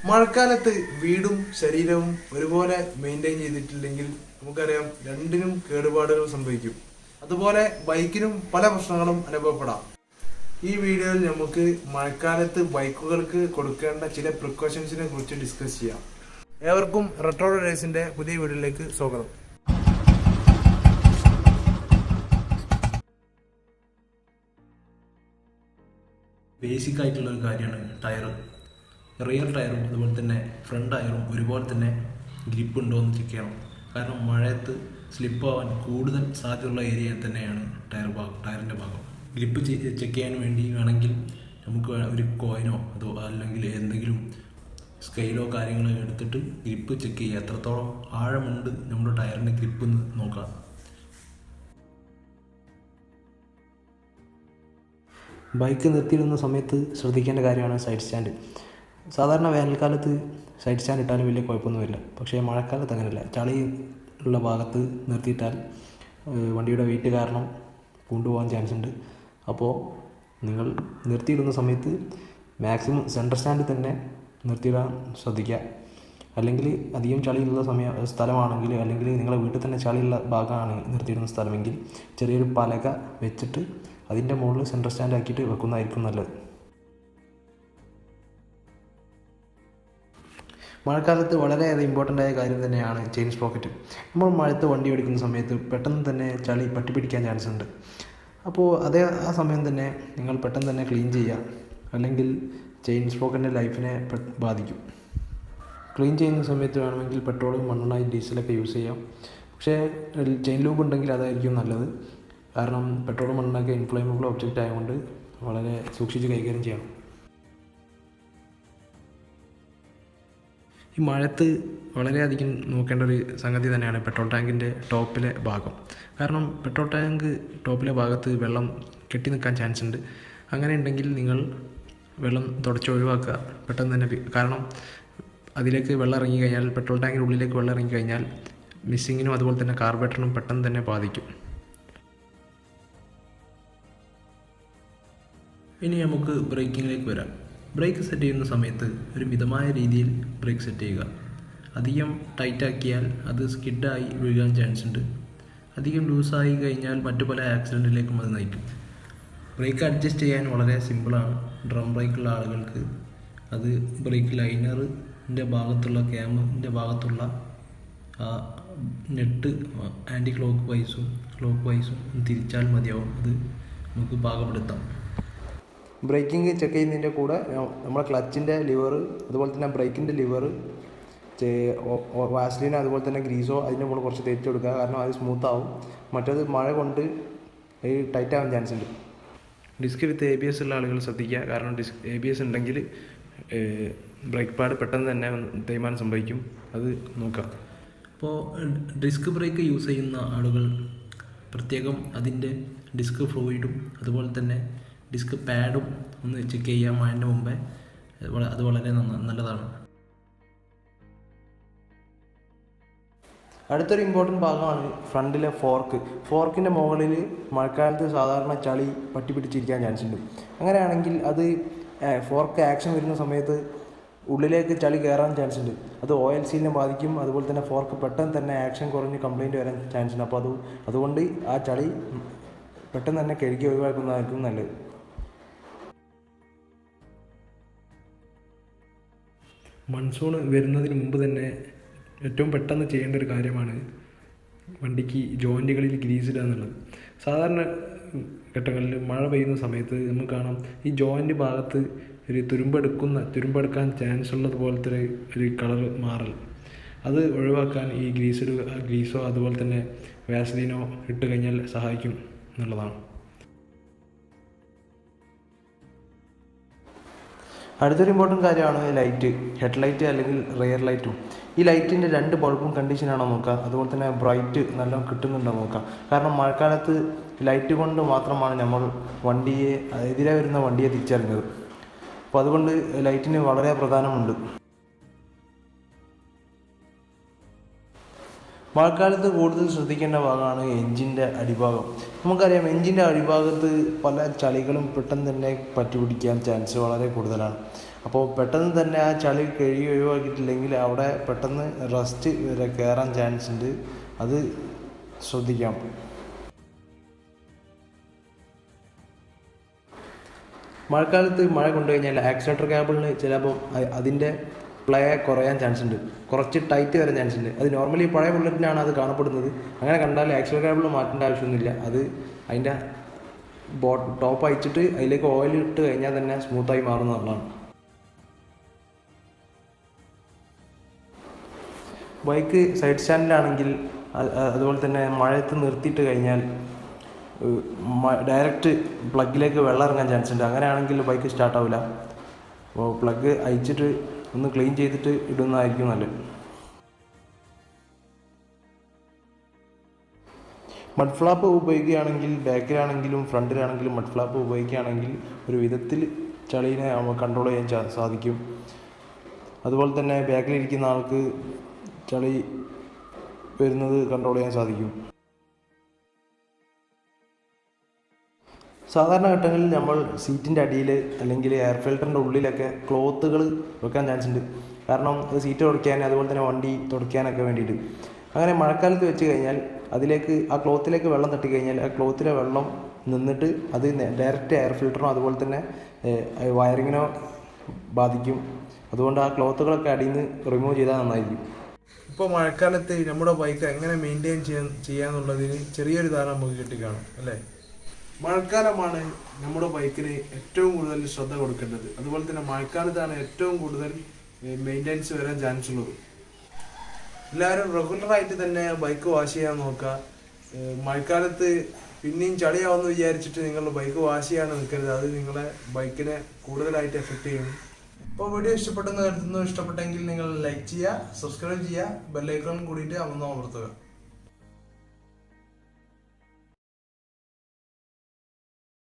മഴക്കാലത്ത് വീടും ശരീരവും ഒരുപോലെ മെയിൻറ്റെയിൻ ചെയ്തിട്ടില്ലെങ്കിൽ നമുക്കറിയാം രണ്ടിനും കേടുപാടുകൾ സംഭവിക്കും. അതുപോലെ ബൈക്കിനും പല പ്രശ്നങ്ങളും അനുഭവപ്പെടാം. ഈ വീഡിയോയിൽ നമുക്ക് മഴക്കാലത്ത് ബൈക്കുകൾക്ക് കൊടുക്കേണ്ട ചില പ്രിക്കോഷൻസിനെ കുറിച്ച് ഡിസ്കസ് ചെയ്യാം. ഏവർക്കും റെട്രോ റൈഡേഴ്സിന്റെ പുതിയ വീഡിയോയിലേക്ക് സ്വാഗതം. ബേസിക് ആയിട്ടുള്ളൊരു കാര്യമാണ് ടയർ. റിയർ ടയറും അതുപോലെ തന്നെ ഫ്രണ്ട് ടയറും ഒരുപോലെ തന്നെ ഗ്രിപ്പ് ഉണ്ടോ എന്ന് ചെക്ക് ചെയ്യണം. കാരണം മഴയത്ത് സ്ലിപ്പ് ആവാൻ കൂടുതൽ സാധ്യതയുള്ള ഏരിയ തന്നെയാണ് ടയറിൻ്റെ ഭാഗം. ഗ്രിപ്പ് ചെക്ക് ചെയ്യാൻ വേണ്ടി വേണമെങ്കിൽ നമുക്ക് ഒരു കോയിനോ അതോ അല്ലെങ്കിൽ എന്തെങ്കിലും സ്കെയിലോ കാര്യങ്ങളോ എടുത്തിട്ട് ഗ്രിപ്പ് ചെക്ക് ചെയ്യുക. എത്രത്തോളം ആഴമുണ്ട് നമ്മുടെ ടയറിൻ്റെ ഗ്രിപ്പ് എന്ന് നോക്കാം. ബൈക്ക് നിർത്തിയിടുന്ന സമയത്ത് ശ്രദ്ധിക്കേണ്ട കാര്യമാണ് സൈഡ് സ്റ്റാൻഡ്. സാധാരണ വേനൽക്കാലത്ത് സൈഡ് സ്റ്റാൻഡ് ഇട്ടാലും വലിയ കുഴപ്പമൊന്നുമില്ല. പക്ഷേ മഴക്കാലത്ത് അങ്ങനെയല്ല. ചളി ഉള്ള ഭാഗത്ത് നിർത്തിയിട്ടാൽ വണ്ടിയുടെ വെയിറ്റ് കാരണം കൊണ്ടുപോകാൻ ചാൻസ് ഉണ്ട്. അപ്പോൾ നിങ്ങൾ നിർത്തിയിടുന്ന സമയത്ത് മാക്സിമം സെൻറ്റർ സ്റ്റാൻഡിൽ തന്നെ നിർത്തിയിടാൻ ശ്രദ്ധിക്കുക. അല്ലെങ്കിൽ അധികം ചളിയുള്ള സ്ഥലമാണെങ്കിൽ, അല്ലെങ്കിൽ നിങ്ങളുടെ വീട്ടിൽ തന്നെ ചളിയുള്ള ഭാഗമാണ് നിർത്തിയിടുന്ന സ്ഥലമെങ്കിൽ ചെറിയൊരു പലക വെച്ചിട്ട് അതിൻ്റെ മുകളിൽ സെൻറ്റർ സ്റ്റാൻഡ് ആക്കിയിട്ട് വെക്കുന്നതായിരിക്കും നല്ലത്. മഴക്കാലത്ത് വളരെയേറെ ഇമ്പോർട്ടൻ്റ് ആയ കാര്യം തന്നെയാണ് ചെയിൻ സ്പ്രോക്കറ്റ്. നമ്മൾ മഴത്ത് വണ്ടി ഓടിക്കുന്ന സമയത്ത് പെട്ടെന്ന് തന്നെ ചളി പറ്റിപ്പിടിക്കാൻ ചാൻസ് ഉണ്ട്. അപ്പോൾ ആ സമയം തന്നെ നിങ്ങൾ പെട്ടെന്ന് തന്നെ ക്ലീൻ ചെയ്യുക, അല്ലെങ്കിൽ ചെയിൻ സ്പ്രോക്കറ്റിൻ്റെ ലൈഫിനെ ബാധിക്കും. ക്ലീൻ ചെയ്യുന്ന സമയത്ത് വേണമെങ്കിൽ പെട്രോൾ, മണ്ണെണ്ണ, ഡീസലൊക്കെ യൂസ് ചെയ്യാം. പക്ഷേ ചെയിൻ ലൂബ് ഉണ്ടെങ്കിൽ അതായിരിക്കും നല്ലത്. കാരണം പെട്രോൾ, മണ്ണെണ്ണയൊക്കെ ഇൻഫ്ലേമബിൾ ഒബ്ജക്റ്റ് ആയതുകൊണ്ട് വളരെ സൂക്ഷിച്ച് കൈകാര്യം ചെയ്യണം. ഈ മഴത്ത് വളരെയധികം നോക്കേണ്ട ഒരു സംഗതി തന്നെയാണ് പെട്രോൾ ടാങ്കിൻ്റെ ടോപ്പിലെ ഭാഗം. കാരണം പെട്രോൾ ടാങ്ക് ടോപ്പിലെ ഭാഗത്ത് വെള്ളം കെട്ടി നിൽക്കാൻ ചാൻസ് ഉണ്ട്. അങ്ങനെ ഉണ്ടെങ്കിൽ നിങ്ങൾ വെള്ളം തുടച്ച് ഒഴിവാക്കുക പെട്ടെന്ന് തന്നെ. കാരണം അതിലേക്ക് വെള്ളം ഇറങ്ങി കഴിഞ്ഞാൽ, പെട്രോൾ ടാങ്കിൻ്റെ ഉള്ളിലേക്ക് വെള്ളം ഇറങ്ങി കഴിഞ്ഞാൽ മിസ്സിങ്ങിനും അതുപോലെ തന്നെ കാർബറേറ്ററിനും പെട്ടെന്ന് തന്നെ ബാധിക്കും. ഇനി നമുക്ക് ബ്രേക്കിങ്ങിലേക്ക് വരാം. ബ്രേക്ക് സെറ്റ് ചെയ്യുന്ന സമയത്ത് ഒരു മിതമായ രീതിയിൽ ബ്രേക്ക് സെറ്റ് ചെയ്യുക. അധികം ടൈറ്റാക്കിയാൽ അത് സ്കിഡായി വീഴാൻ ചാൻസ് ഉണ്ട്. അധികം ലൂസായി കഴിഞ്ഞാൽ മറ്റു പല ആക്സിഡൻറ്റിലേക്കും അത് നയിക്കും. ബ്രേക്ക് അഡ്ജസ്റ്റ് ചെയ്യാൻ വളരെ സിമ്പിളാണ്. ഡ്രം ബ്രേക്കുള്ള ആളുകൾക്ക് അത് ബ്രേക്ക് ലൈനറിൻ്റെ ഭാഗത്തുള്ള ക്യാമിൻ്റെ ഭാഗത്തുള്ള ആ നെറ്റ് ആൻറ്റി ക്ലോക്ക് വൈസും തിരിച്ചാൽ മതിയാവും. അത് നമുക്ക് പാകപ്പെടുത്താം. ബ്രേക്കിംഗ് ചെക്ക് ചെയ്യുന്നതിൻ്റെ കൂടെ നമ്മളെ ക്ലച്ചിൻ്റെ ലിവർ, അതുപോലെ തന്നെ ബ്രേക്കിൻ്റെ ലിവർ, വാസ്ലിനോ അതുപോലെ തന്നെ ഗ്രീസോ അതിൻ്റെ മുകളിൽ കുറച്ച് തേച്ച് കൊടുക്കുക. കാരണം അത് സ്മൂത്ത് ആവും. മറ്റേത് മഴ കൊണ്ട് ടൈറ്റ് ആവാൻ ചാൻസ് ഉണ്ട്. ഡിസ്ക് വിത്ത് ABS ഉള്ള ആളുകൾ ശ്രദ്ധിക്കുക. കാരണം ABS ഉണ്ടെങ്കിൽ ബ്രേക്ക് പാഡ് പെട്ടെന്ന് തന്നെ തേയ്മാനം സംഭവിക്കും. അത് നോക്കാം. അപ്പോൾ ഡിസ്ക് ബ്രേക്ക് യൂസ് ചെയ്യുന്ന ആളുകൾ പ്രത്യേകം അതിൻ്റെ ഡിസ്ക് ഫ്ലൂയിഡും അതുപോലെ തന്നെ ഡിസ്ക് പാഡും ഒന്ന് ചെക്ക് ചെയ്യാൻ മഴൻ്റെ മുമ്പേ. അത് വളരെ നല്ലതാണ്. അടുത്തൊരു ഇമ്പോർട്ടൻറ്റ് ഭാഗമാണ് ഫ്രണ്ടിലെ ഫോർക്കിൻ്റെ മുകളിൽ മഴക്കാലത്ത് സാധാരണ ചളി പറ്റിപ്പിടിച്ചിരിക്കാൻ ചാൻസ് ഉണ്ട്. അങ്ങനെയാണെങ്കിൽ അത് ഫോർക്ക് ആക്ഷൻ വരുന്ന സമയത്ത് ഉള്ളിലേക്ക് ചളി കയറാൻ ചാൻസ് ഉണ്ട്. അത് ഓയിൽ സീലിനെ ബാധിക്കും. അതുപോലെ തന്നെ ഫോർക്ക് പെട്ടെന്ന് തന്നെ ആക്ഷൻ കുറഞ്ഞ് കംപ്ലൈൻറ്റ് വരാൻ ചാൻസ് ഉണ്ട്. അപ്പോൾ അതുകൊണ്ട് ആ ചളി പെട്ടെന്ന് തന്നെ കഴുകി ഒഴിവാക്കുന്നതായിരിക്കും നല്ലത്. മൺസൂൺ വരുന്നതിന് മുമ്പ് തന്നെ ഏറ്റവും പെട്ടെന്ന് ചെയ്യേണ്ട ഒരു കാര്യമാണ് വണ്ടിക്ക് ജോയിൻറ്റുകളിൽ ഗ്രീസ് ഇടുക എന്നുള്ളത്. സാധാരണ ഘട്ടങ്ങളിൽ മഴ പെയ്യുന്ന സമയത്ത് നമുക്ക് കാണാം ഈ ജോയിൻ്റ് ഭാഗത്ത് ഒരു തുരുമ്പെടുക്കാൻ ചാൻസ് ഉള്ളതുപോലത്തെ ഒരു കളർ മാറൽ. അത് ഒഴിവാക്കാൻ ഈ ഗ്രീസോ അതുപോലെ തന്നെ വാസ്ലിനോ ഇട്ട് കഴിഞ്ഞാൽ സഹായിക്കും എന്നുള്ളതാണ്. അടുത്തൊരു ഇമ്പോർട്ടൻറ്റ് കാര്യമാണ് ലൈറ്റ്, ഹെഡ്ലൈറ്റ് അല്ലെങ്കിൽ റിയർ ലൈറ്റും. ഈ ലൈറ്റിൻ്റെ 2 ബൾബും കണ്ടീഷനാണോ നോക്കുക. അതുപോലെ തന്നെ ബ്രൈറ്റ് നല്ല കിട്ടുന്നുണ്ടോ നോക്കുക. കാരണം മഴക്കാലത്ത് ലൈറ്റ് കൊണ്ട് മാത്രമാണ് നമ്മൾ എതിരെ വരുന്ന വണ്ടിയെ തിരിച്ചറിഞ്ഞത്. അപ്പോൾ അതുകൊണ്ട് ലൈറ്റിന് വളരെ പ്രധാനമുണ്ട്. മഴക്കാലത്ത് കൂടുതൽ ശ്രദ്ധിക്കേണ്ട ഭാഗമാണ് എഞ്ചിൻ്റെ അടിഭാഗം. നമുക്കറിയാം എഞ്ചിൻ്റെ അടിഭാഗത്ത് പല ചളികളും പെട്ടെന്ന് തന്നെ പറ്റിപ്പിടിക്കാൻ ചാൻസ് വളരെ കൂടുതലാണ്. അപ്പോൾ പെട്ടെന്ന് തന്നെ ആ ചളി കഴുകി ഒഴിവാക്കിയിട്ടില്ലെങ്കിൽ അവിടെ പെട്ടെന്ന് റസ്റ്റ് വരെ കയറാൻ ചാൻസ് ഉണ്ട്. അത് ശ്രദ്ധിക്കാം. മഴക്കാലത്ത് മഴ കൊണ്ടു കഴിഞ്ഞാൽ ആക്സിലേറ്റർ കേബിളിന് ചിലപ്പോൾ അതിൻ്റെ പ്ലേ കുറയാൻ ചാൻസ് ഉണ്ട്, കുറച്ച് ടൈറ്റ് വരാൻ ചാൻസ് ഉണ്ട്. അത് നോർമലി പഴയ ബുള്ളറ്റിനാണ് അത് കാണപ്പെടുന്നത്. അങ്ങനെ കണ്ടാൽ ആക്സിലേറ്റർ കേബിൾ മാറ്റേണ്ട ആവശ്യമൊന്നുമില്ല. അത് അതിൻ്റെ ടോപ്പ് അയച്ചിട്ട് അതിലേക്ക് ഓയിൽ ഇട്ട് കഴിഞ്ഞാൽ തന്നെ സ്മൂത്തായി മാറുന്നതാണ്. ബൈക്ക് സൈഡ് സ്റ്റാൻഡിലാണെങ്കിൽ അതുപോലെ തന്നെ മഴയത്ത് നിർത്തിയിട്ട് കഴിഞ്ഞാൽ ഡയറക്റ്റ് പ്ലഗിലേക്ക് വെള്ളം ഇറങ്ങാൻ ചാൻസ് ഉണ്ട്. അങ്ങനെയാണെങ്കിൽ ബൈക്ക് സ്റ്റാർട്ടാവില്ല. അപ്പോൾ പ്ലഗ് അയച്ചിട്ട് ഒന്ന് ക്ലീൻ ചെയ്തിട്ട് ഇടുന്നതായിരിക്കും നല്ലത്. മഡ് ഫ്ലാപ്പ് ഉപയോഗിക്കുകയാണെങ്കിൽ ബാക്കിലാണെങ്കിലും ഫ്രണ്ടിലാണെങ്കിലും മഡ് ഫ്ലാപ്പ് ഉപയോഗിക്കുകയാണെങ്കിൽ ഒരു വിധത്തിൽ ചളീനെ കൺട്രോൾ ചെയ്യാൻ സാധിക്കും. അതുപോലെ തന്നെ ബാക്കിലിരിക്കുന്ന ആൾക്ക് ചളി വരുന്നത് കൺട്രോൾ ചെയ്യാൻ സാധിക്കും. സാധാരണ ഘട്ടങ്ങളിൽ നമ്മൾ സീറ്റിൻ്റെ അടിയിൽ അല്ലെങ്കിൽ എയർ ഫിൽറ്ററിൻ്റെ ഉള്ളിലൊക്കെ ക്ലോത്തുകൾ വെക്കാൻ ചാൻസ് ഉണ്ട്. കാരണം അത് സീറ്റ് തുടയ്ക്കാൻ അതുപോലെ തന്നെ വണ്ടി തുടയ്ക്കാനൊക്കെ വേണ്ടിയിട്ട്. അങ്ങനെ മഴക്കാലത്ത് വെച്ച് കഴിഞ്ഞാൽ അതിലേക്ക് ആ ക്ലോത്തിലേക്ക് വെള്ളം തട്ടിക്കഴിഞ്ഞാൽ ആ ക്ലോത്തിലെ വെള്ളം നിന്നിട്ട് അത് ഡയറക്റ്റ് എയർ ഫിൽറ്ററിനോ അതുപോലെ തന്നെ വയറിങ്ങിനോ ബാധിക്കും. അതുകൊണ്ട് ആ ക്ലോത്തുകളൊക്കെ അടിയിൽ നിന്ന് റിമൂവ് ചെയ്താൽ നന്നായിരിക്കും. ഇപ്പോൾ മഴക്കാലത്ത് നമ്മുടെ ബൈക്ക് എങ്ങനെ മെയിൻറ്റെയിൻ ചെയ്യാന്നുള്ളതിന് ചെറിയൊരു ധാരണ നമുക്ക് കിട്ടിക്കാണും അല്ലേ. മഴക്കാലമാണ് നമ്മുടെ ബൈക്കിന് ഏറ്റവും കൂടുതൽ ശ്രദ്ധ കൊടുക്കേണ്ടത്. അതുപോലെ തന്നെ മഴക്കാലത്താണ് ഏറ്റവും കൂടുതൽ മെയിൻ്റെനൻസ് വരാൻ ചാൻസ് ഉള്ളത്. എല്ലാവരും റെഗുലറായിട്ട് തന്നെ ബൈക്ക് വാഷ് ചെയ്യാൻ നോക്കുക. മഴക്കാലത്ത് പിന്നെയും ചളിയാവുമെന്ന് വിചാരിച്ചിട്ട് നിങ്ങൾ ബൈക്ക് വാഷ് ചെയ്യാൻ നിൽക്കരുത്. അത് നിങ്ങളെ ബൈക്കിനെ കൂടുതലായിട്ട് എഫക്റ്റ് ചെയ്യും. അപ്പോൾ വീഡിയോ ഇഷ്ടപ്പെട്ടെന്ന് കരുതുന്നു. ഇഷ്ടപ്പെട്ടെങ്കിൽ നിങ്ങൾ ലൈക്ക് ചെയ്യുക, സബ്സ്ക്രൈബ് ചെയ്യുക, ബെല്ലൈക്കൺ കൂടിയിട്ട് അമർത്തുക.